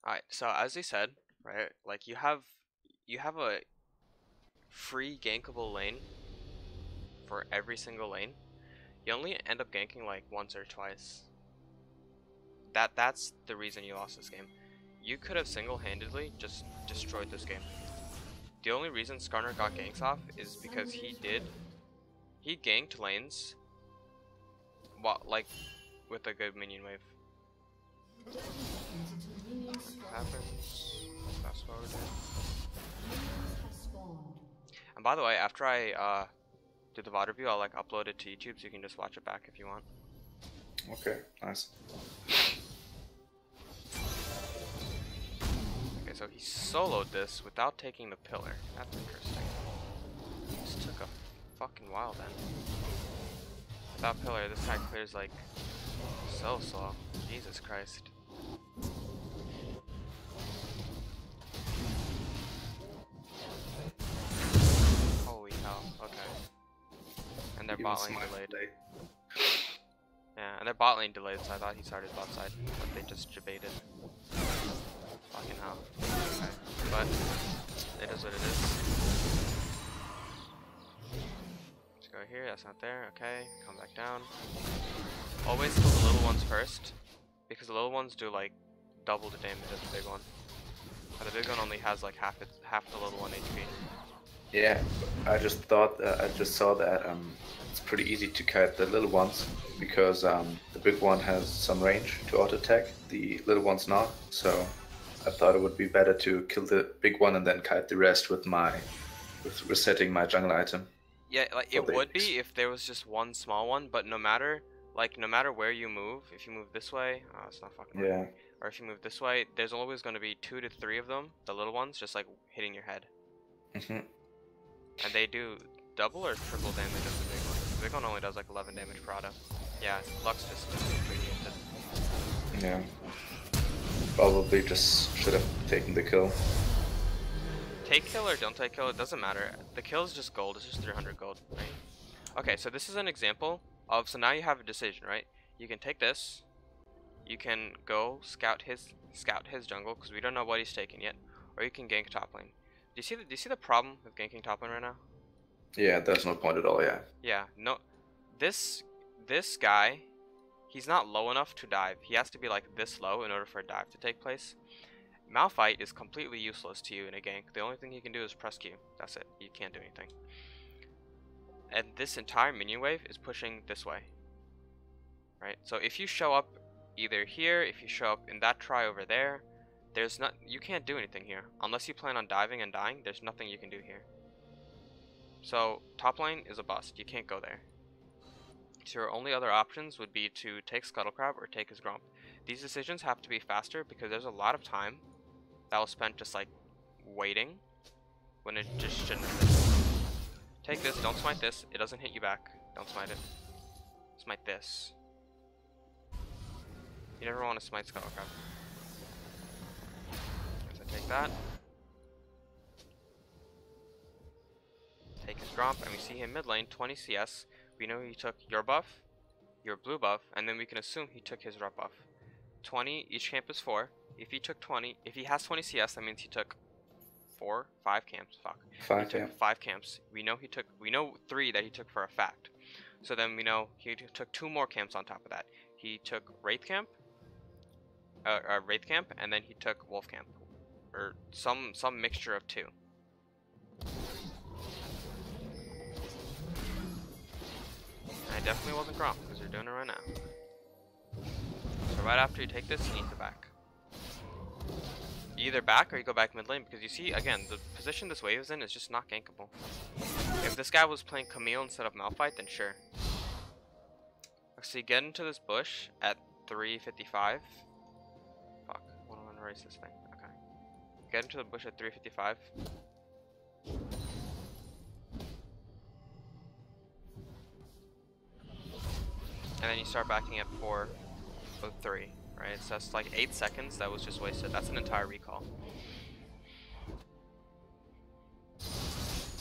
Alright, so as he said, right, like you have a free gankable lane for every single lane. You only end up ganking like once or twice. That's the reason you lost this game. You could have single-handedly just destroyed this game. The only reason Skarner got ganks off is because he ganked lanes like with a good minion wave. What happens? Fast forward there. And by the way, after I do the VOD review, I'll like upload it to YouTube so you can just watch it back if you want. Okay, nice. Okay, so he soloed this without taking the pillar. That's interesting. This took a fucking while then. Without pillar, this guy clears like so slow. Jesus Christ. Holy hell, okay. And their bot lane delayed. Yeah, and their bot lane delayed, so I thought he started bot side, but they just debated. Fucking hell. Okay. But it is what it is. Let's go here, that's not there, okay. Come back down. Always kill the little ones first, because the little ones do like double the damage of the big one. And the big one only has like half the little one HP. Yeah, I just thought, I just saw that it's pretty easy to kite the little ones because the big one has some range to auto attack, the little one's not. So I thought it would be better to kill the big one and then kite the rest with resetting my jungle item. Yeah, like it would be if there was just one small one, but no matter where you move, if you move this way, oh, it's not fucking working. Or if you move this way, there's always going to be 2 to 3 of them, the little ones, just like hitting your head. And they do double or triple damage of the big one. The big one only does like 11 damage per auto. Yeah, Lux just preempted. Yeah. Probably just should have taken the kill. Take kill or don't take kill, it doesn't matter. The kill is just gold, it's just 300 gold, right? Okay, so this is an example of, so now you have a decision, right? You can take this, you can go scout his jungle, because we don't know what he's taking yet, or you can gank top lane. Do you see the problem with ganking top lane right now? Yeah, there's no point at all, yeah. Yeah, no, this guy, he's not low enough to dive. He has to be like this low in order for a dive to take place. Malphite is completely useless to you in a gank. The only thing he can do is press Q. That's it. He can't do anything. And this entire minion wave is pushing this way. Right? So if you show up either here, if you show up in that try over there, you can't do anything here. Unless you plan on diving and dying, there's nothing you can do here. So top lane is a bust. You can't go there. So your only other options would be to take Scuttlecrab or take his Grump. These decisions have to be faster because there's a lot of time that was spent just like waiting when it just shouldn't have been. Take this, don't smite this, it doesn't hit you back. Don't smite it. Smite this. You never want to smite Scuttlecrab. So take that. Take his Grump, and we see him mid lane, 20 CS. We know he took your buff, your blue buff, and then we can assume he took his red buff. 20, each camp is 4. If he took 20, if he has 20 CS, that means he took 5 camps. Fuck. 5, he took 5 camps. We know 3 that he took for a fact. So then we know he took 2 more camps on top of that. He took Wraith Camp, and then he took Wolf Camp, or some mixture of 2. And it definitely wasn't Gromp, because you're doing it right now. So right after you take this, you need to back. You either back or you go back mid lane, because you see, again, the position this wave is in is just not gankable. If this guy was playing Camille instead of Malphite, then sure. So you get into this bush at 355. Fuck, I want to erase this thing. Okay. Get into the bush at 355. And then you start backing at 403, right? So that's like 8 seconds that was just wasted. That's an entire recall.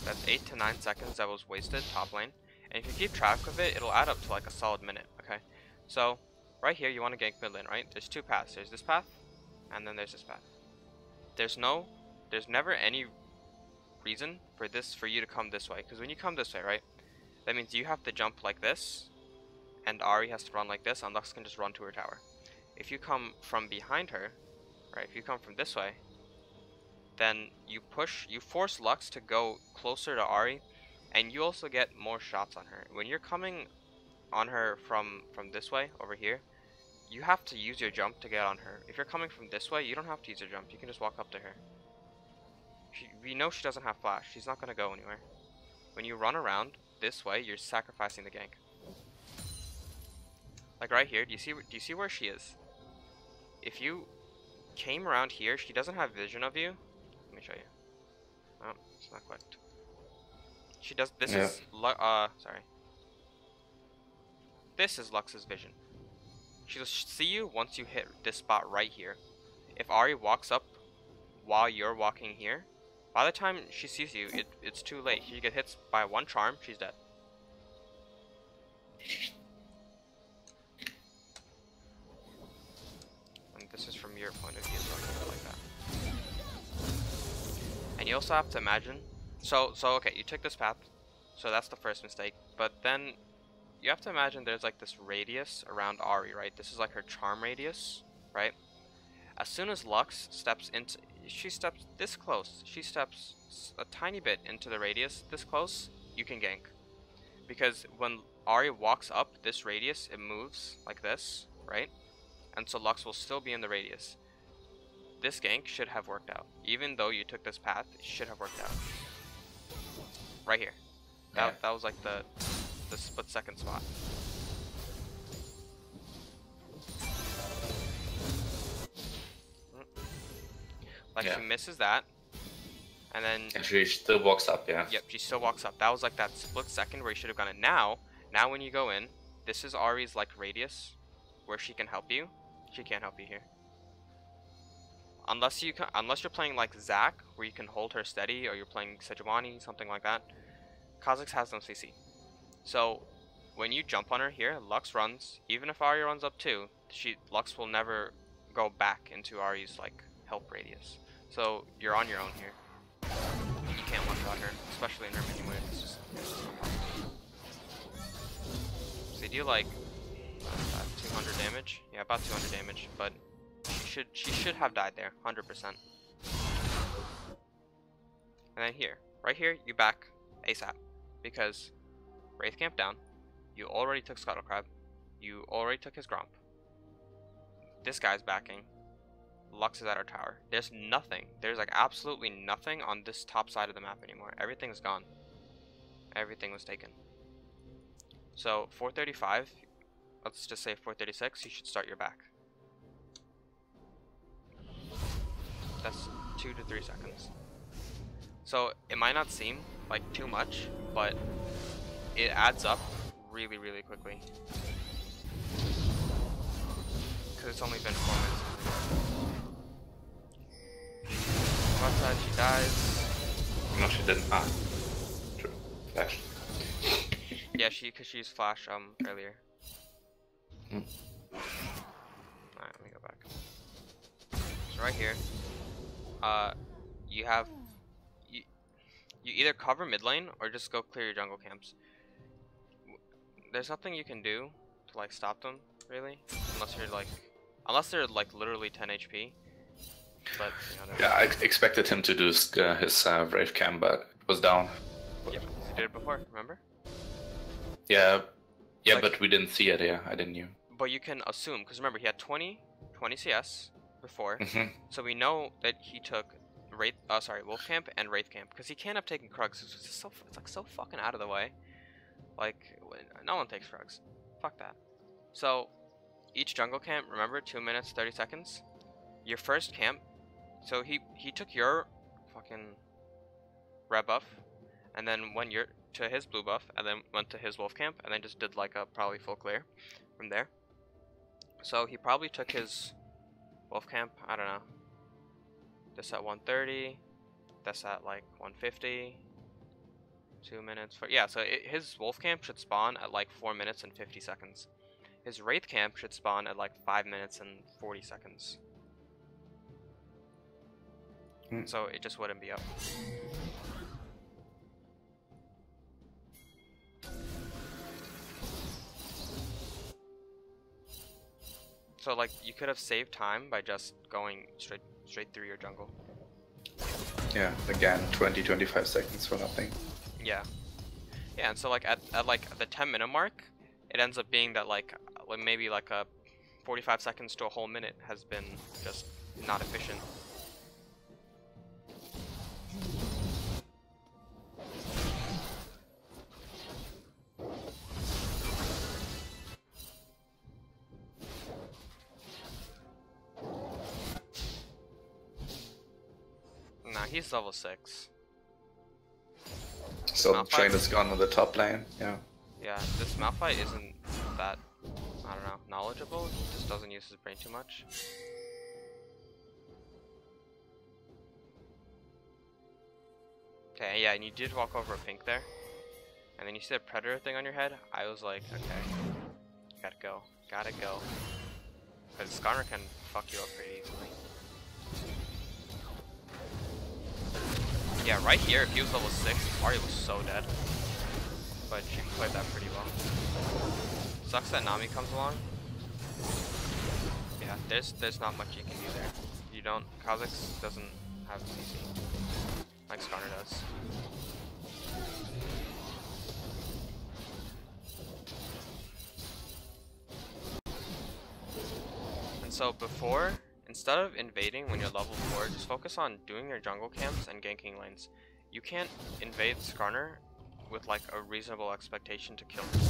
That's 8 to 9 seconds that was wasted top lane. And if you keep track of it, it'll add up to like a solid minute, okay? So right here, you want to gank mid lane, right? There's 2 paths. There's this path, and then there's this path. There's never any reason for you to come this way, because when you come this way, right, that means you have to jump like this, and Ari has to run like this, and Lux can just run to her tower. If you come from behind her, right, if you come from this way, then you force Lux to go closer to Ari, and you also get more shots on her. When you're coming on her from this way, over here, you have to use your jump to get on her. If you're coming from this way, you don't have to use your jump, you can just walk up to her. We know she doesn't have flash, she's not gonna go anywhere. When you run around this way, you're sacrificing the gank. Like right here, do you see where she is? If you came around here, she doesn't have vision of you. Let me show you. Oh, it's not clicked. She does. This is sorry. This is Lux's vision. She'll see you once you hit this spot right here. If Ari walks up while you're walking here, by the time she sees you, it's too late. You get hit by one charm, she's dead. And this is from your point of view, so like that. And you also have to imagine, so okay, you took this path, so that's the first mistake, but then you have to imagine there's like this radius around Ari, right? This is like her charm radius, right? As soon as Lux steps into, she steps this close, she steps a tiny bit into the radius, this close, you can gank. Because when Ari walks up this radius, it moves like this, right? And so Lux will still be in the radius. This gank should have worked out. Even though you took this path, it should have worked out. Right here. That was like the split second spot. Like she misses that, and then she still walks up, yeah. Yep, she still walks up. That was like that split second where you should have gone in. Now when you go in, this is Ari's like radius where she can help you. She can't help you here. Unless you're playing like Zac, where you can hold her steady, or you're playing Sejuani, something like that. KhaZix has no CC. So when you jump on her here, Lux runs. Even if Ari runs up too, Lux will never go back into Ari's like help radius. So you're on your own here. You can't one-shot her, especially in her mini wave. It's just not possible. So they do like 200 damage. Yeah, about 200 damage, but she should have died there, 100%. And then here, right here, you back ASAP, because Wraith Camp down, you already took Scuttle Crab, you already took his Gromp. This guy's backing. Lux is at our tower. There's nothing. There's like absolutely nothing on this top side of the map anymore. Everything is gone. Everything was taken. So 435, let's just say 436, you should start your back. That's 2 to 3 seconds. So it might not seem like too much, but it adds up really, really quickly. Because it's only been 4 minutes. Left side, she dies. No, she didn't. Ah, true. Flash. Yeah, because she used flash earlier. Alright, let me go back. So right here, you either cover mid lane or just go clear your jungle camps. There's nothing you can do to like stop them really, unless they're like literally 10 HP. But you know, yeah, I expected him to do his Wraith Cam, but it was down. Yep, he did it before, remember? Yeah, Like, but we didn't see it. Yeah, I didn't know. But you can assume, because remember he had 20 CS before, so we know that he took Wolf Camp and Wraith Camp, because he can't have taken Krugs. It's just it's like so fucking out of the way. Like no one takes Krugs. Fuck that. So each jungle camp, remember, 2 minutes 30 seconds. Your first camp. So he took your fucking red buff, and then went to his blue buff, and then went to his wolf camp, and then just did like a probably full clear from there. So he probably took his wolf camp, I don't know, this at 130, that's at like 150, 2 minutes for, yeah, so his wolf camp should spawn at like 4 minutes and 50 seconds. His wraith camp should spawn at like 5 minutes and 40 seconds. so it just wouldn't be up. So like you could have saved time by just going straight through your jungle. Yeah, again, 20-25 seconds for nothing. Yeah. Yeah, and so like at like the 10-minute mark, it ends up being that like maybe like a 45 seconds to a whole minute has been just not efficient. Nah, he's level 6. So the train is gone on the top lane, yeah. Yeah, this Malphite isn't that, I don't know, knowledgeable. He just doesn't use his brain too much. Okay, yeah, and you did walk over a pink there. And then you see a predator thing on your head. I was like, okay, gotta go. Because Skarner can fuck you up pretty easily. Yeah, right here, if he was level 6, Mario was so dead. But she played that pretty well. Sucks that Nami comes along. Yeah, there's not much you can do there. You don't, KhaZix doesn't have CC like Skarner does. And so before, instead of invading when you're level 4, just focus on doing your jungle camps and ganking lanes. You can't invade Skarner with like a reasonable expectation to kill him.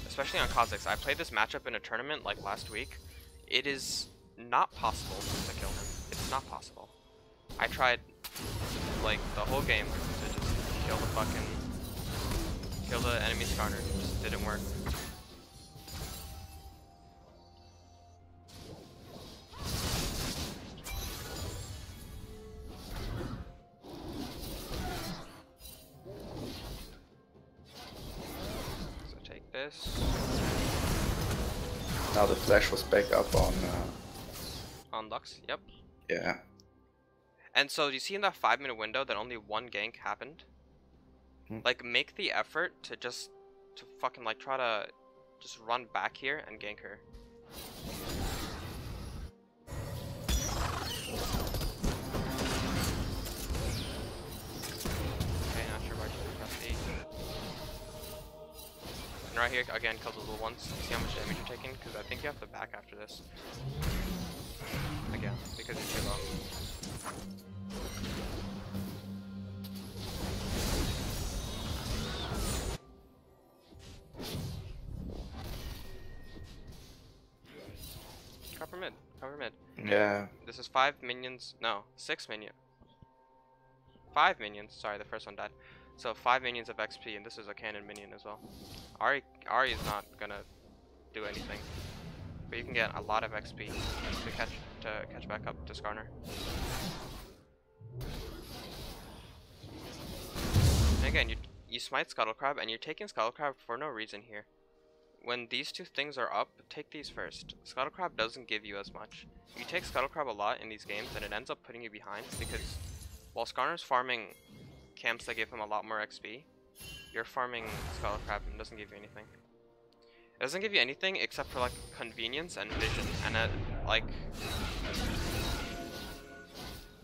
Especially on KhaZix. I played this matchup in a tournament like last week. It is not possible to kill him. It's not possible. I tried like the whole game to just kill the enemy Skarner. It just didn't work. So take this. Now the flash was back up on Lux, yep. yeah. And so you see in that 5-minute window that only one gank happened? Like make the effort to fucking like try to just run back here and gank her. Okay, not sure why she didn't press E. And right here again, kill the little ones. See how much damage you're taking? Because I think you have to back after this. Again, because you're too low. Cover mid. Yeah. This is 5 minions, no, 6 minions. 5 minions, sorry, the first one died. So 5 minions of XP, and this is a cannon minion as well. Ari is not gonna do anything. But you can get a lot of XP to catch back up to Skarner. And again, you smite Scuttle Crab, and you're taking Scuttle Crab for no reason here. When these two things are up, take these first. Scuttle Crab doesn't give you as much. You take Scuttle Crab a lot in these games, and it ends up putting you behind, because while Skarner's farming camps that give him a lot more XP, you're farming Scuttle Crab and it doesn't give you anything. It doesn't give you anything except for like convenience and vision, and like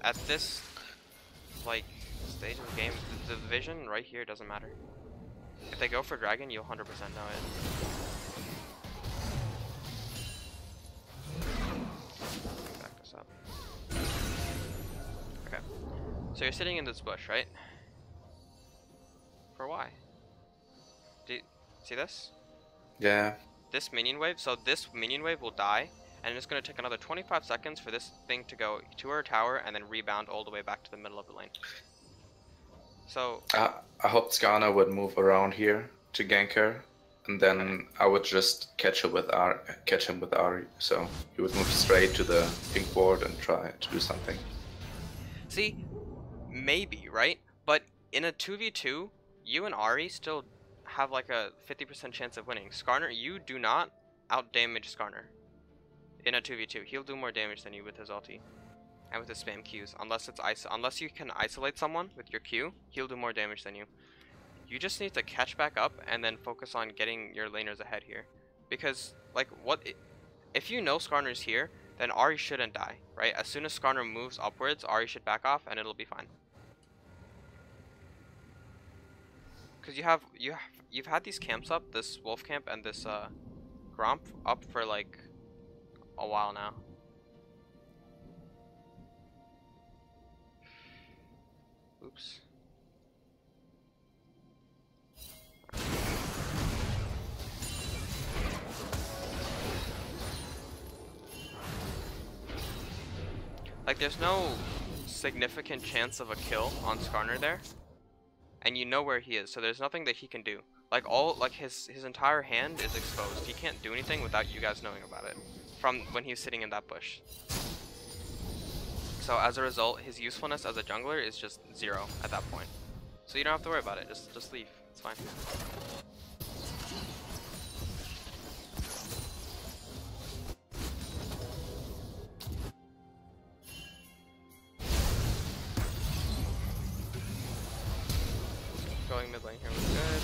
at this like stage of the game, the vision right here doesn't matter. If they go for dragon, you'll 100% know it. Back this up. Okay. So you're sitting in this bush, right? For why? Do you see this? Yeah. This minion wave, so this minion wave will die, and it's going to take another 25 seconds for this thing to go to her tower and then rebound all the way back to the middle of the lane. So I hope Skarner would move around here to gank her, and then I would just catch him with Ari. So he would move straight to the pink board and try to do something. see, maybe, right? But in a 2v2, you and Ari still have like a 50% chance of winning. Skarner, you do not outdamage Skarner. in a 2v2. He'll do more damage than you with his ulti and with his spam Qs. Unless you can isolate someone with your Q, he'll do more damage than you. You just need to catch back up and then focus on getting your laners ahead here. Because, like, if you know Skarner's here, then Ahri shouldn't die, right? As soon as Skarner moves upwards, Ahri should back off and it'll be fine. Because you've had these camps up, this wolf camp and this Gromp up for like a while now. Oops. Like, there's no significant chance of a kill on Skarner there, and you know where he is, so there's nothing that he can do. Like his entire hand is exposed. He can't do anything without you guys knowing about it from when he's sitting in that bush. So as a result, his usefulness as a jungler is just 0 at that point. So you don't have to worry about it. Just leave. It's fine. Going mid lane here was good.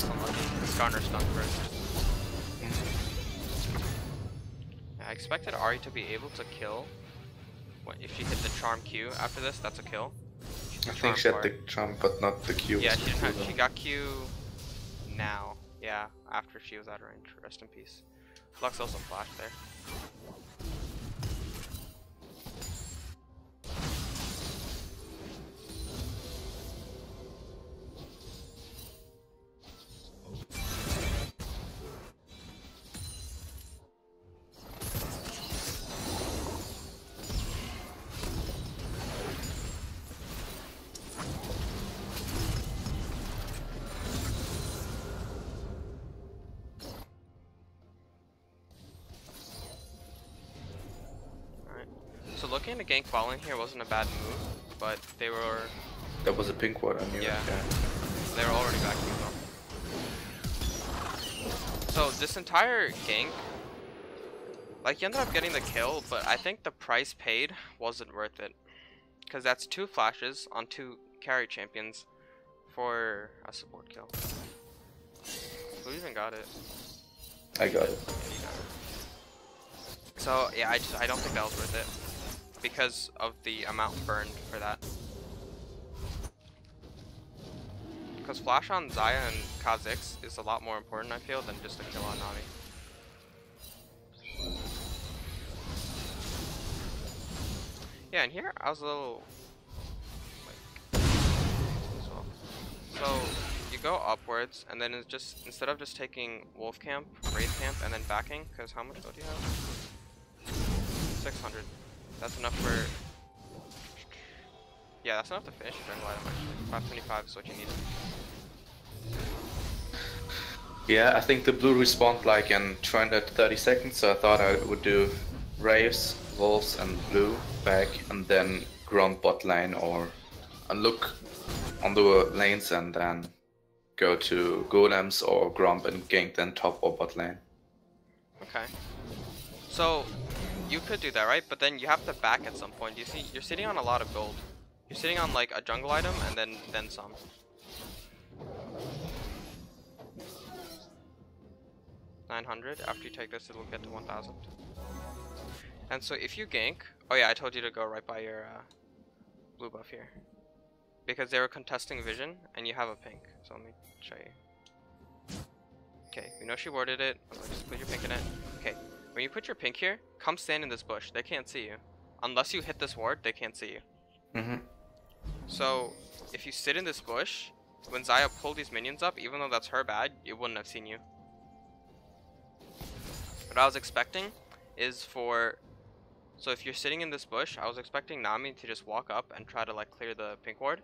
Unlucky. Skarner stunned first. I expected Ahri to be able to kill. If she hit the charm Q after this, that's a kill. I think she had the charm, but not the Q. Yeah, she didn't have. She got Q now. Yeah, after she was out of range. Rest in peace. Lux also flashed there. So looking to gank falling here wasn't a bad move, but they were... That was a pink ward, I knew. Yeah. They were already back to though. So this entire gank, like, you ended up getting the kill, but I think the price paid wasn't worth it. Because that's 2 flashes on 2 carry champions for a support kill. Who even got it? I got it. So yeah, I don't think that was worth it. Because of the amount burned for that. Because flash on Xayah and KhaZix is a lot more important, I feel, than just a kill on Nami. Yeah, and here I was a little like as well. So you go upwards, and then it's just instead of just taking wolf camp, raid camp, and then backing, because how much gold do you have? 600. That's enough for... Yeah, that's enough to finish jungle item actually. 525 is what you need. Yeah, I think the blue respawned like in 230 seconds, so I thought I would do Raves, Wolves and blue back, and then Gromp bot lane, or look on the lanes and then go to Golems or Gromp and gank then top or bot lane. Okay. So... you could do that, right? But then you have to back at some point. You see, you're sitting on a lot of gold. You're sitting on like a jungle item and then some. $900. After you take this, it'll get to 1,000. And so if you gank, oh yeah, I told you to go right by your blue buff here, because they were contesting vision, and you have a pink. So let me show you. Okay, we know she warded it. Just put your pink in it. Okay. When you put your pink here, come stand in this bush. They can't see you. Unless you hit this ward, they can't see you. So, if you sit in this bush, when Xayah pulled these minions up, even though that's her bad, it wouldn't have seen you. What I was expecting is for... So if you're sitting in this bush, I was expecting Nami to just walk up and try to like clear the pink ward.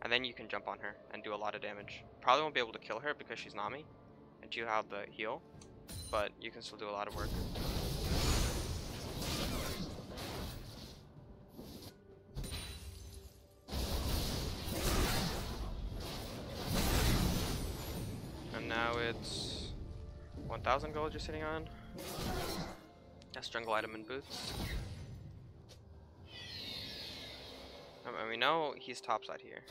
And then you can jump on her and do a lot of damage. Probably won't be able to kill her because she's Nami. And you have the heal. But you can still do a lot of work. now it's 1,000 gold you're sitting on. That's jungle item and boots. And we know he's topside here.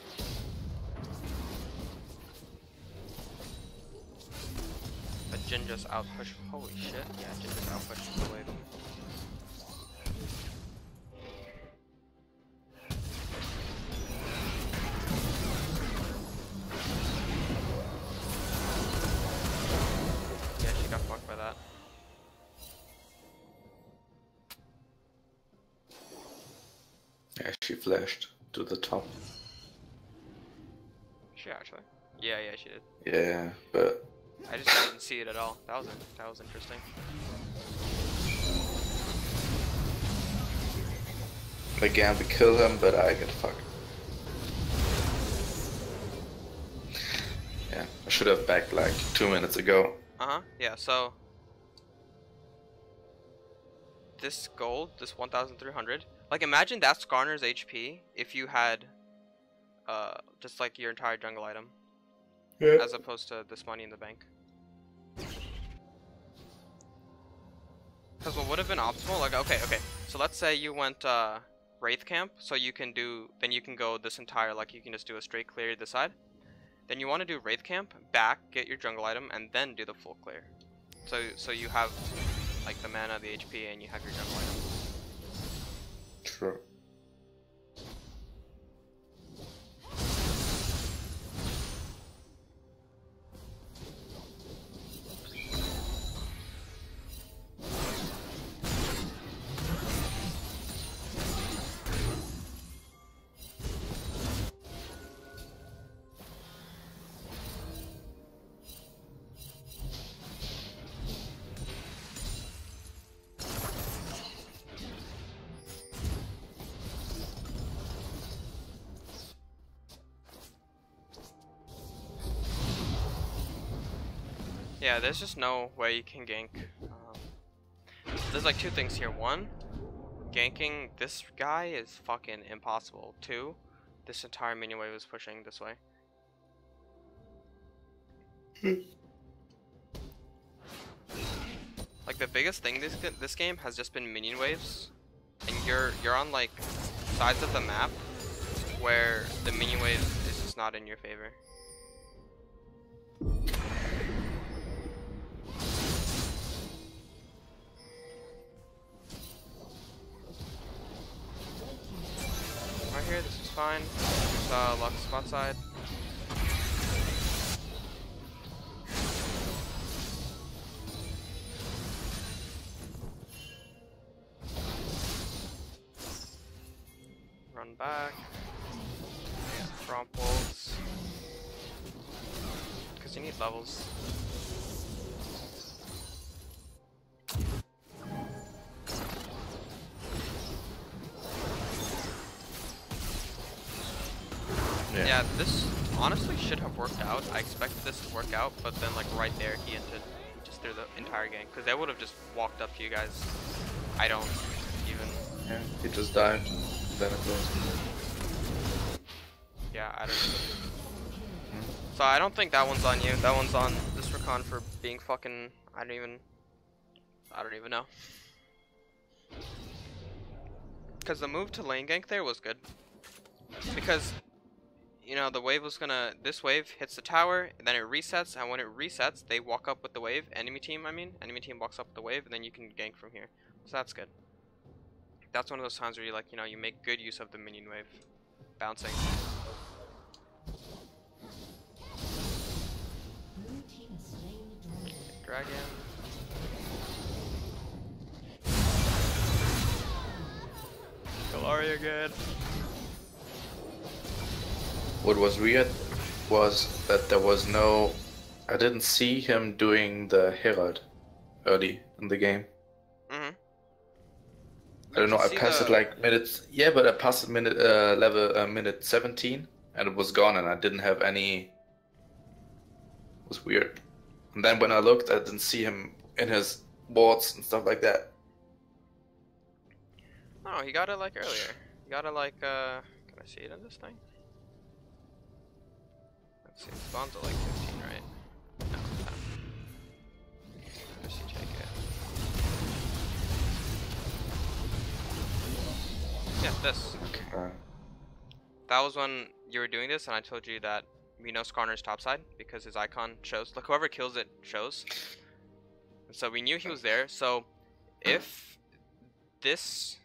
But Jin just outpushed. Holy shit! Yeah, Jin just outpushed the wave. Yeah, she got fucked by that. Yeah, she flashed to the top. She actually. Yeah, she did. Yeah, but I just didn't see it at all. That was interesting. again we kill him, but I get fucked. Yeah, I should have backed like 2 minutes ago. Yeah, so this gold, this 1,300. Like, imagine that's Garner's HP if you had just like your entire jungle item. Yeah. As opposed to this money in the bank. Because what would have been optimal, like, okay, so let's say you went Wraith Camp, so you can do, then you can go this entire, like, you can just do a straight clear this side. Then you want to do Wraith Camp, back, get your jungle item, and then do the full clear. So you have, like, the mana, the HP, and you have your jungle item. True. Yeah, there's just no way you can gank. There's like two things here. One, ganking this guy is fucking impossible. Two, this entire minion wave is pushing this way. Like, the biggest thing this game has just been minion waves, and you're on like sides of the map where the minion wave is just not in your favor. Right here, this is fine. Just lock spot side. Run back. Yeah, prompt wolves. Because you need levels. Yeah, this honestly should have worked out. I expected this to work out, but then like right there he just threw the entire gang. Because they would have just walked up to you guys. I don't even... Yeah, he just died. Then it was... Yeah, I don't even... So I don't think that one's on you. That one's on this Recon for being fucking... I don't even know. Because the move to lane gank there was good. Because... you know, the wave was gonna, this wave hits the tower, and then it resets, and when it resets, they walk up with the wave, enemy team walks up with the wave, and then you can gank from here. So that's good. That's one of those times where you, like, you know, you make good use of the minion wave. Bouncing. Dragon. Galaria good. What was weird was that there was no... I didn't see him doing the Herald early in the game. Mm-hmm. I don't know, I passed it like minutes... Yeah, but I passed it minute 17 and it was gone and I didn't have any... It was weird. And then when I looked, I didn't see him in his wards and stuff like that. Oh, he got it like earlier. He got it like, can I see it in this thing? Let's see, it spawns at like 15, right? No. This. Okay. That was when you were doing this, and I told you that we know Skarner's topside because his icon shows. Like whoever kills it shows. And so we knew he was there. So if this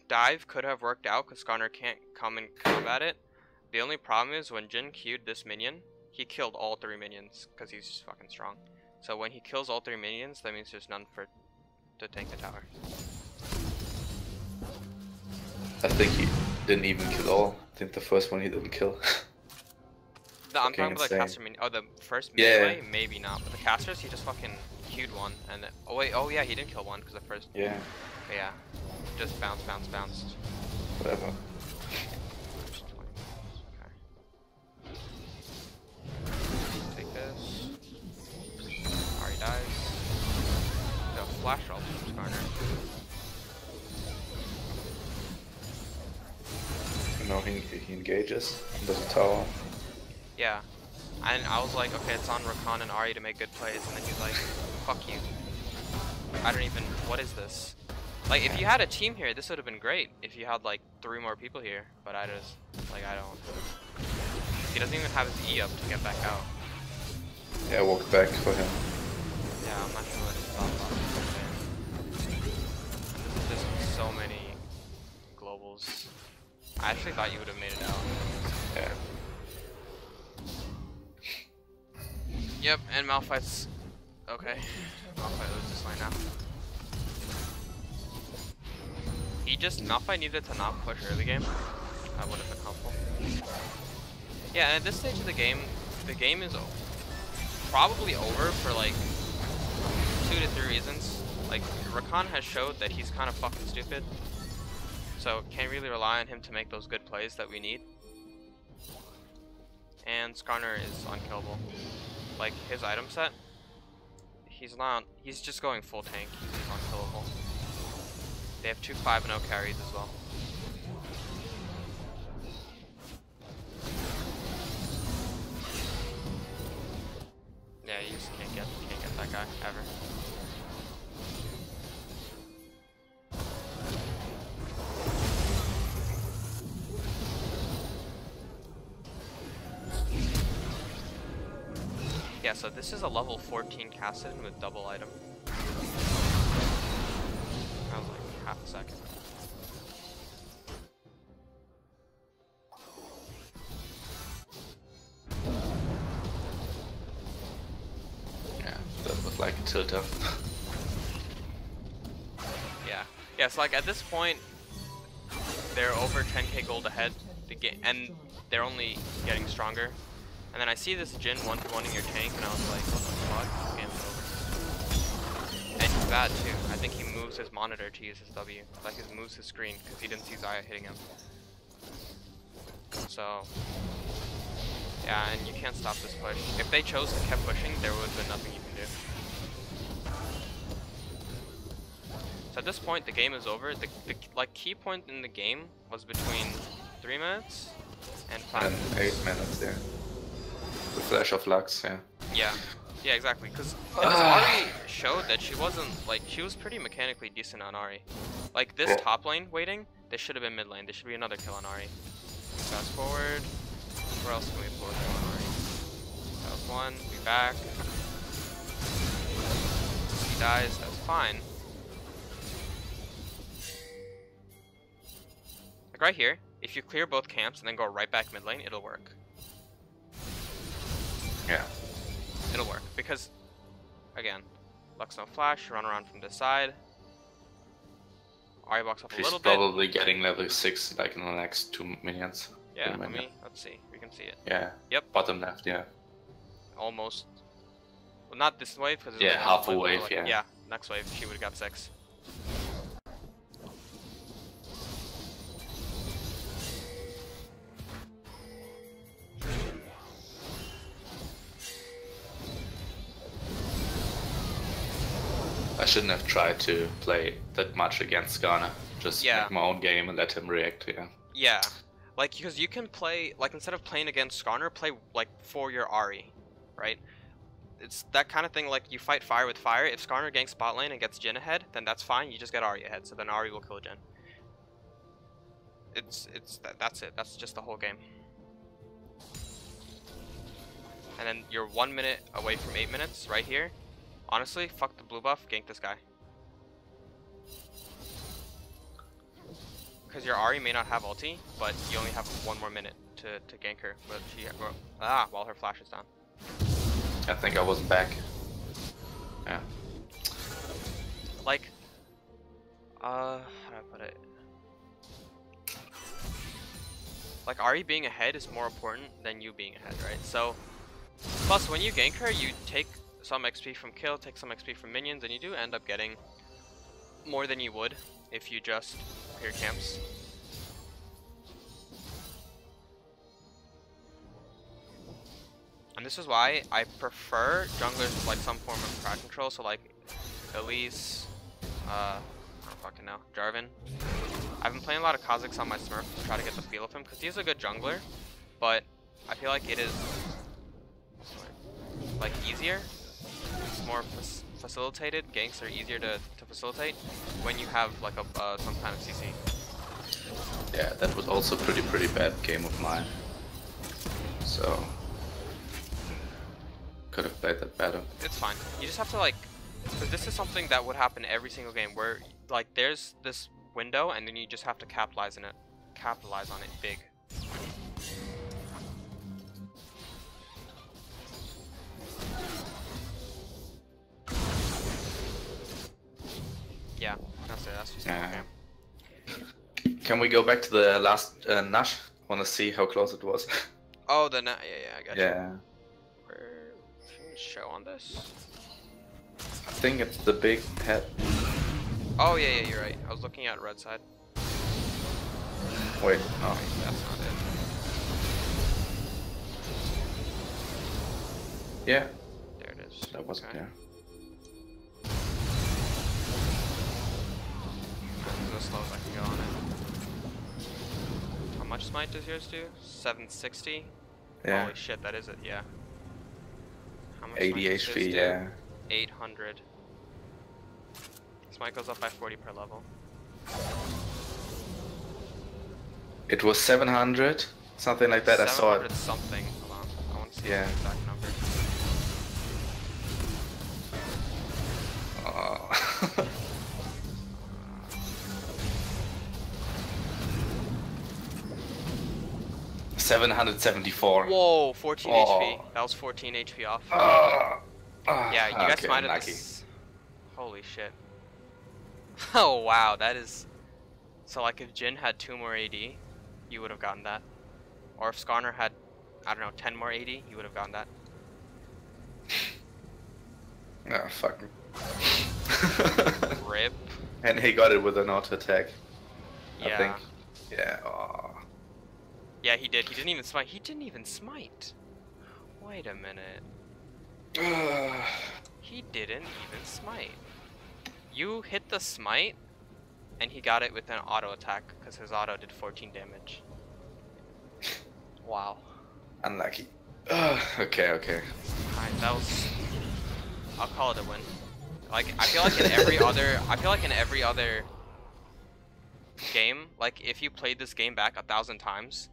dive could have worked out because Skarner can't come and combat it. The only problem is when Jin queued this minion, he killed all 3 minions because he's just fucking strong. So when he kills all 3 minions, that means there's none to tank the tower. I think he didn't even kill all. I think the first one he didn't kill. No, I'm talking about the caster minion. Oh, the first melee? Yeah. Maybe not. But the casters, he just fucking queued one. And then, oh wait, oh yeah, he didn't kill one because the first. Yeah. Yeah. Just bounce, bounce, bounced. Whatever. Take this. Ari dies. No, flash ult from Skarner. No, he engages into the tower. Yeah. And I was like, okay, it's on Rakan and Ari to make good plays, and then he's like, fuck you. I don't even, what is this? Like, if you had a team here, this would have been great. If you had like 3 more people here, but I just, like, I don't. He doesn't even have his E up to get back out. Yeah, walk back for him. Yeah, I'm not sure what his thought process is. And this is just so many globals. I actually thought you would have made it out. Yeah. Yep, and Malphite's okay. Malphite loses this lane now. Malphite needed to not push early game. That would have been helpful. Yeah, and at this stage of the game is probably over for like 2 to 3 reasons. Like, Rakan has showed that he's kind of fucking stupid. So, can't really rely on him to make those good plays that we need. And Skarner is unkillable. Like, his item set, he's just going full tank. He's unkillable. They have 2 5-0 carries as well. Yeah, you just can't get that guy ever. Yeah, so this is a level 14 Kassadin with double item. That was like half a second. Yeah, that was like a tilt up. Yeah, so like at this point, they're over 10k gold ahead, and they're only getting stronger. And then I see this Jin 1v1ing your tank, and I was like, what the fuck? Game's over. And he's bad too. I think he moves his monitor to use his W. Like he moves his screen because he didn't see Xayah hitting him. So, yeah, and you can't stop this push. If they chose to keep pushing, there would have been nothing you can do. So at this point, the game is over. The like key point in the game was between 3 minutes and 5 minutes. 8 minutes, yeah. The flash of Lux, yeah. Yeah, exactly. Because Ari showed that she wasn't, like, she was pretty mechanically decent on Ari. Like, this top lane waiting, they should have been mid lane. There should be another kill on Ari. Fast forward. Where else can we pull a kill on Ari? That was 1. We back. He dies. That's fine. Like, right here, if you clear both camps and then go right back mid lane, it'll work. Yeah. It'll work, because, again, Lux no flash, run around from this side. Ari walks up a little bit. She's probably getting level 6, like, in the next 2 minions. Yeah, let's see, we can see it. Yeah. Yep. Bottom left, yeah. Almost. Well, not this wave, because yeah, half a wave, like, yeah. Yeah, next wave, she would've got 6. I shouldn't have tried to play that much against Skarner. Just make my own game and let him react, yeah. Yeah. Like, because you can play, like, instead of playing against Skarner, play, like, for your Ari, right? It's that kind of thing, like, you fight fire with fire. If Skarner ganks bot lane and gets Jhin ahead, then that's fine, you just get Ari ahead, so then Ari will kill Jhin. that's it. That's just the whole game. And then you're 1 minute away from 8 minutes right here. Honestly, fuck the blue buff, gank this guy. Because your Ahri may not have ulti, but you only have 1 more minute to gank her. But while her flash is down. I think I wasn't back. Yeah. Like, how do I put it? Like, Ahri being ahead is more important than you being ahead, right? So, plus when you gank her, you take some XP from kill, take some XP from minions, and you do end up getting more than you would if you just clear camps. And this is why I prefer junglers with like some form of crowd control. So like Elise, I don't fucking know, Jarvan. I've been playing a lot of KhaZix on my Smurf to try to get the feel of him because he's a good jungler, but I feel like it is like easier. It's more facilitated. Ganks are easier to facilitate when you have like a some kind of CC. Yeah, that was also a pretty bad game of mine. So could have played that better. It's fine. You just have to like, because this is something that would happen every single game where like there's this window and then you just have to capitalize on it big. Yeah, that's it. That's just yeah. Can we go back to the last Nash? Want to see how close it was. Oh, the yeah, I got you. Yeah. Where can you show on this? I think it's the big head. Oh yeah, you're right. I was looking at red side. Wait, oh, that's not it. Yeah. There it is. That wasn't there. As slow as I can go on it. How much smite does yours do? 760? Yeah. Holy shit, that is it, yeah. How much 80 HP, yeah. 800. Smite goes up by 40 per level. It was 700, something like that. I saw it. Something. Hold on. I want to see the exact number. Oh. 774. Whoa, 14 HP. That was 14 HP off. Yeah, you guys smited this. Holy shit. Oh wow, that is. So like if Jhin had 2 more AD, you would have gotten that. Or if Skarner had, I don't know, 10 more AD, you would have gotten that. Ah, fuck. Rip. And he got it with an auto attack. Yeah. I think. Yeah. Oh. Yeah, he did. He didn't even smite. He didn't even smite. Wait a minute. He didn't even smite. You hit the smite, and he got it with an auto attack because his auto did 14 damage. Wow. Unlucky. Okay. Alright, that was. I'll call it a win. Like I feel like in every other game, like if you played this game back 1,000 times,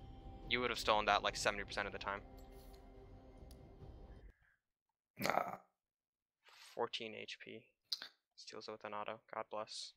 you would have stolen that like 70% of the time. Nah. 14 HP. Steals it with an auto. God bless.